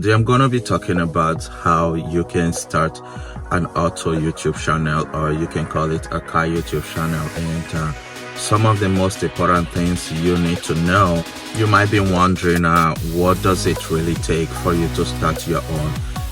Today I'm going to be talking about how you can start an auto YouTube channel, or you can call it a car YouTube channel, and some of the most important things you need to know. You might be wondering, what does it really take for you to start your own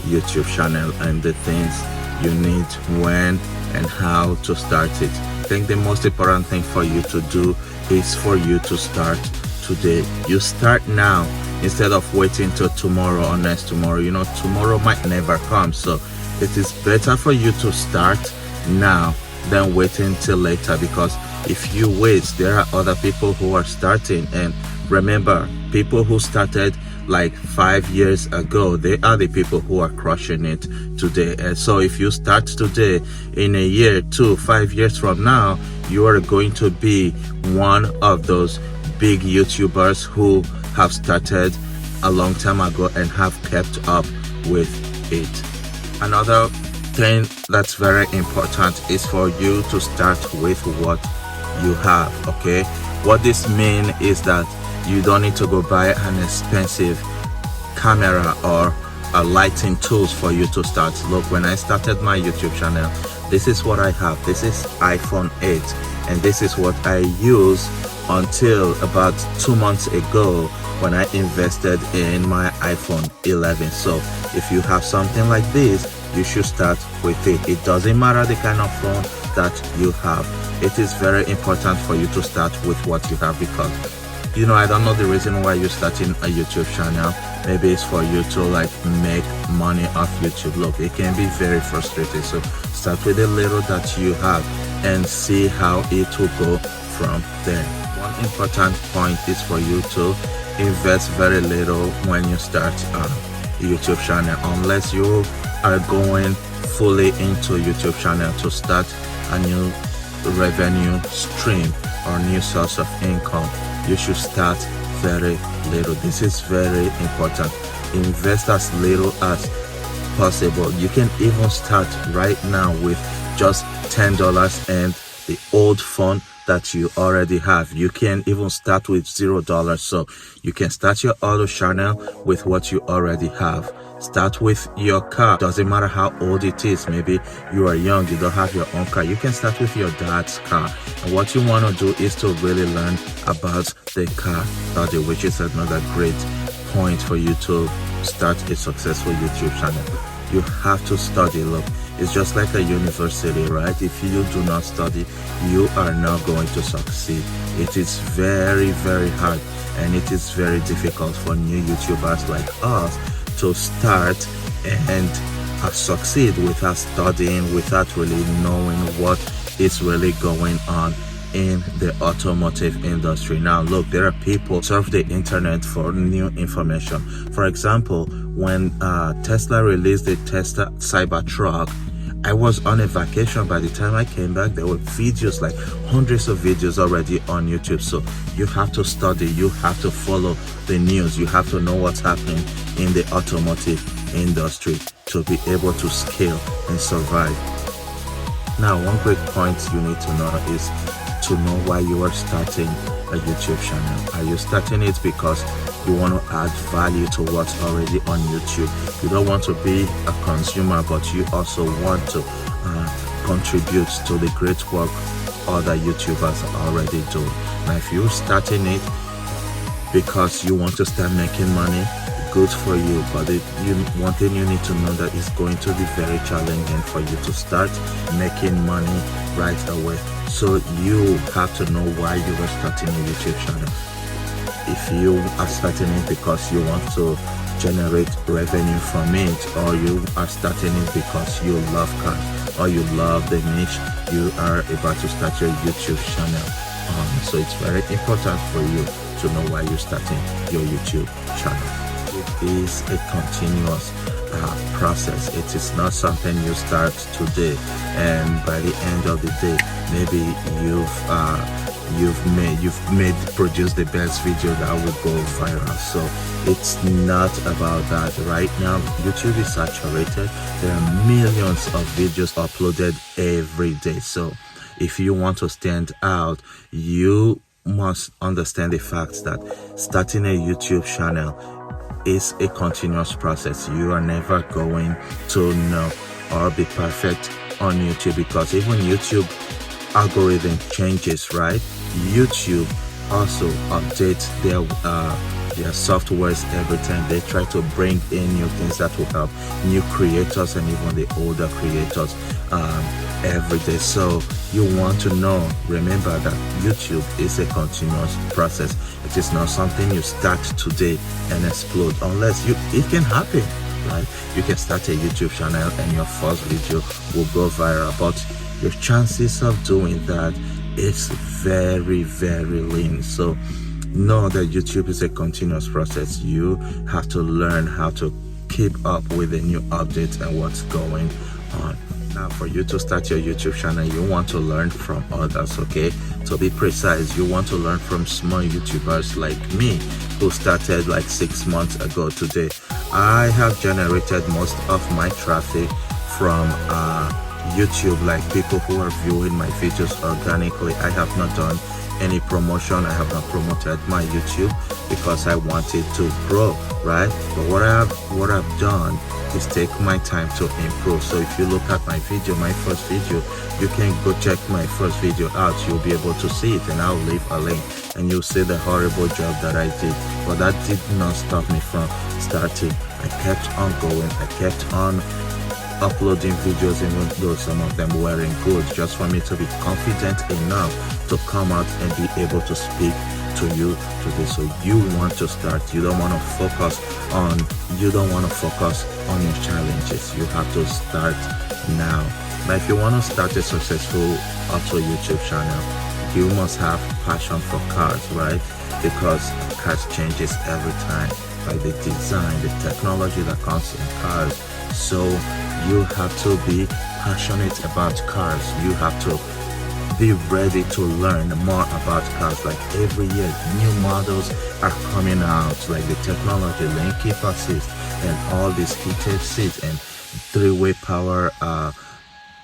YouTube channel, and the things you need, when and how to start it. I think the most important thing for you to do is for you to start today. You start now instead of waiting till tomorrow or next tomorrow. You know, tomorrow might never come, so it is better for you to start now than waiting till later, because if you wait, there are other people who are starting. And remember, people who started like 5 years ago, they are the people who are crushing it today. And so if you start today, in a year, 2, 5 years from now, you are going to be one of those big YouTubers who have started a long time ago and have kept up with it. Another thing that's very important is for you to start with what you have. Okay, what this means is that you don't need to go buy an expensive camera or lighting tools for you to start. Look, when I started my YouTube channel, this is what I have. This is iPhone 8, and this is what I use until about 2 months ago when I invested in my iPhone 11. So if you have something like this, you should start with it. It doesn't matter the kind of phone that you have. It is very important for you to start with what you have, because you know, I don't know the reason why you're starting a YouTube channel. Maybe it's for you to like make money off YouTube. Look, it can be very frustrating. So start with the little that you have and see how it will go from there. One important point is for you to invest very little when you start a YouTube channel, unless you are going fully into YouTube channel to start a new revenue stream or new source of income. You should start very little. This is very important. Invest as little as possible. You can even start right now with just $10 and the old phone that you already have. You can even start with $0. So you can start your auto channel with what you already have. Start with your car. Doesn't matter how old it is. Maybe you are young, you don't have your own car. You can start with your dad's car. And what you want to do is to really learn about the car study, which is another great point for you to start a successful YouTube channel. You have to study. Look, it's just like a university, right? If you do not study, you are not going to succeed. It is very, very hard, and it is very difficult for new YouTubers like us to start and succeed without studying, without really knowing what is really going on in the automotive industry. Now look, there are people who surf the internet for new information. For example, when Tesla released the Tesla Cybertruck, I was on a vacation. By the time I came back, there were videos, like hundreds of videos already on YouTube. So you have to study, you have to follow the news, you have to know what's happening in the automotive industry to be able to scale and survive. Now, one great point you need to know is to know why you are starting a YouTube channel. Are you starting it because you want to add value to what's already on YouTube? You don't want to be a consumer, but you also want to contribute to the great work other YouTubers are already doing. Now, if you're starting it because you want to start making money, good for you. But one thing you need to know that it's going to be very challenging for you to start making money right away. So you have to know why you are starting a YouTube channel. If you are starting it because you want to generate revenue from it, or you are starting it because you love cars, or you love the niche you are about to start your YouTube channel on. So it's very important for you to know why you're starting your YouTube channel. It is a continuous process. It is not something you start today and by the end of the day, maybe you've produced the best video that will go viral. So it's not about that. Right now, YouTube is saturated. There are millions of videos uploaded every day. So if you want to stand out, you must understand the fact that starting a YouTube channel is a continuous process. You are never going to know or be perfect on YouTube, because even YouTube algorithm changes, right? YouTube also updates their softwares every time. They try to bring in new things that will help new creators and even the older creators every day. So you want to know, remember that YouTube is a continuous process. It is not something you start today and explode, unless it can happen, right? You can start a YouTube channel and your first video will go viral, but your chances of doing that is very, very lean. So know that YouTube is a continuous process. You have to learn how to keep up with the new updates and what's going on. Now, for you to start your YouTube channel, you want to learn from others, okay? To be precise, you want to learn from small YouTubers like me, who started like 6 months ago today. I have generated most of my traffic from YouTube, like people who are viewing my videos organically. I have not done any promotion. I have not promoted my YouTube because I wanted to grow, right? But what I've done is take my time to improve. So if you look at my video, my first video, you can go check my first video out. You'll be able to see it, and I'll leave a link, and you'll see the horrible job that I did. But that did not stop me from starting. I kept on going. I kept on uploading videos, even though some of them weren't good, just for me to be confident enough to come out and be able to speak to you today. So you want to start. You don't want to focus on your challenges. You have to start now. Now, if you want to start a successful auto YouTube channel, you must have passion for cars, right? Because cars changes every time, like the design, the technology that comes in cars. So you have to be passionate about cars. You have to be ready to learn more about cars. Like every year, new models are coming out, like the technology, lane keep assist, and all these heated seats and three-way power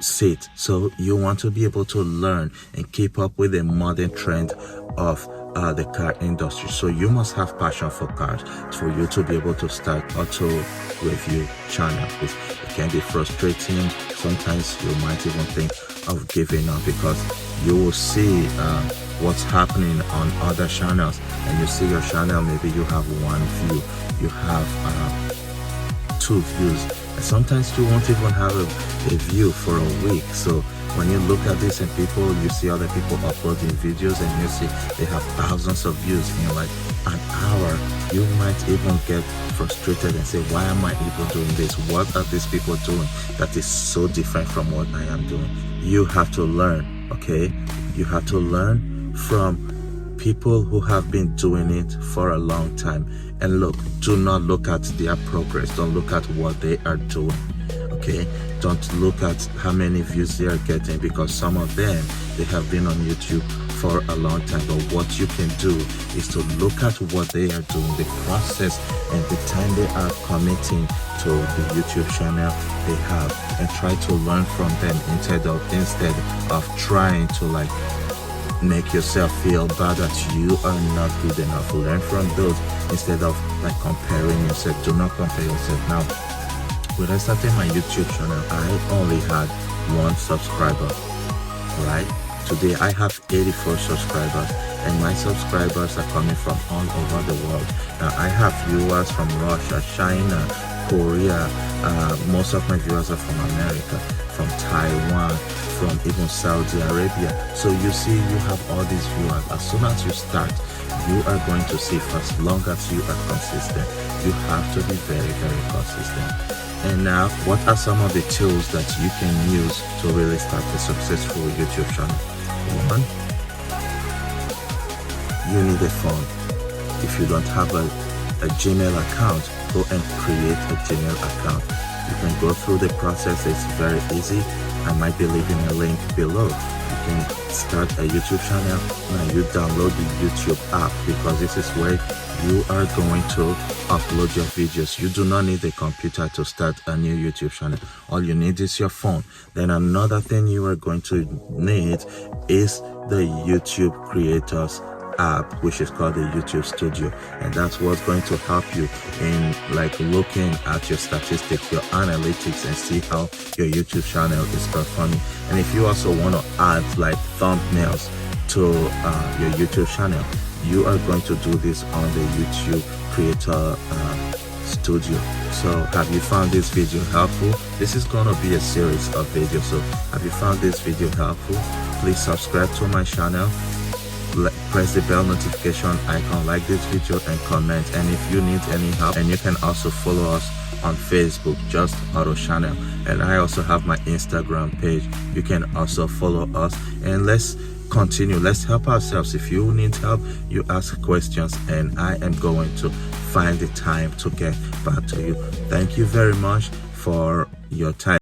seat. So you want to be able to learn and keep up with the modern trend of the car industry. So you must have passion for cars for you to be able to start auto review channel. It can be frustrating. Sometimes you might even think of giving up, because you will see what's happening on other channels, and you see your channel, maybe you have 1 view, you have 2 views, and sometimes you won't even have a view for a week. So when you look at this and you see other people uploading videos, and you see they have thousands of views in like an hour, you might even get frustrated and say, why am I even doing this? What are these people doing that is so different from what I am doing? You have to learn, okay? You have to learn from people who have been doing it for a long time. And look, do not look at their progress. Don't look at what they are doing, okay? Don't look at how many views they are getting, because some of them, they have been on YouTube for a long time. But what you can do is to look at what they are doing, the process and the time they are committing to the YouTube channel they have, and try to learn from them instead of trying to like make yourself feel bad that you are not good enough. Learn from those instead of like comparing yourself. Do not compare yourself. Now, when I started my YouTube channel, I only had 1 subscriber, right? Today I have 84 subscribers, and my subscribers are coming from all over the world. Now I have viewers from Russia, China, Korea. Most of my viewers are from America, from Taiwan, from even Saudi Arabia. So you see, you have all these viewers. As soon as you start, you are going to see, for as long as you are consistent. You have to be very, very consistent. And now, what are some of the tools that you can use to really start a successful YouTube channel? 1, you need a phone. If you don't have a Gmail account, go and create a Gmail account. You can go through the process. It's very easy. I might be leaving a link below. You can start a YouTube channel. Now you download the YouTube app, because this is where you are going to upload your videos. You do not need a computer to start a new YouTube channel. All you need is your phone. Then another thing you are going to need is the YouTube Creators app which is called the YouTube Studio, and that's what's going to help you in like looking at your statistics, your analytics, and see how your YouTube channel is performing. And if you also want to add like thumbnails to your YouTube channel, you are going to do this on the YouTube Creator Studio. So have you found this video helpful? This is going to be a series of videos, so have you found this video helpful? Please subscribe to my channel, press the bell notification icon, like this video, and comment. And if you need any help, and you can also follow us on Facebook, just Auto Channel, and I also have my Instagram page. You can also follow us, and let's continue. Let's help ourselves. If you need help, you ask questions, and I am going to find the time to get back to you. Thank you very much for your time.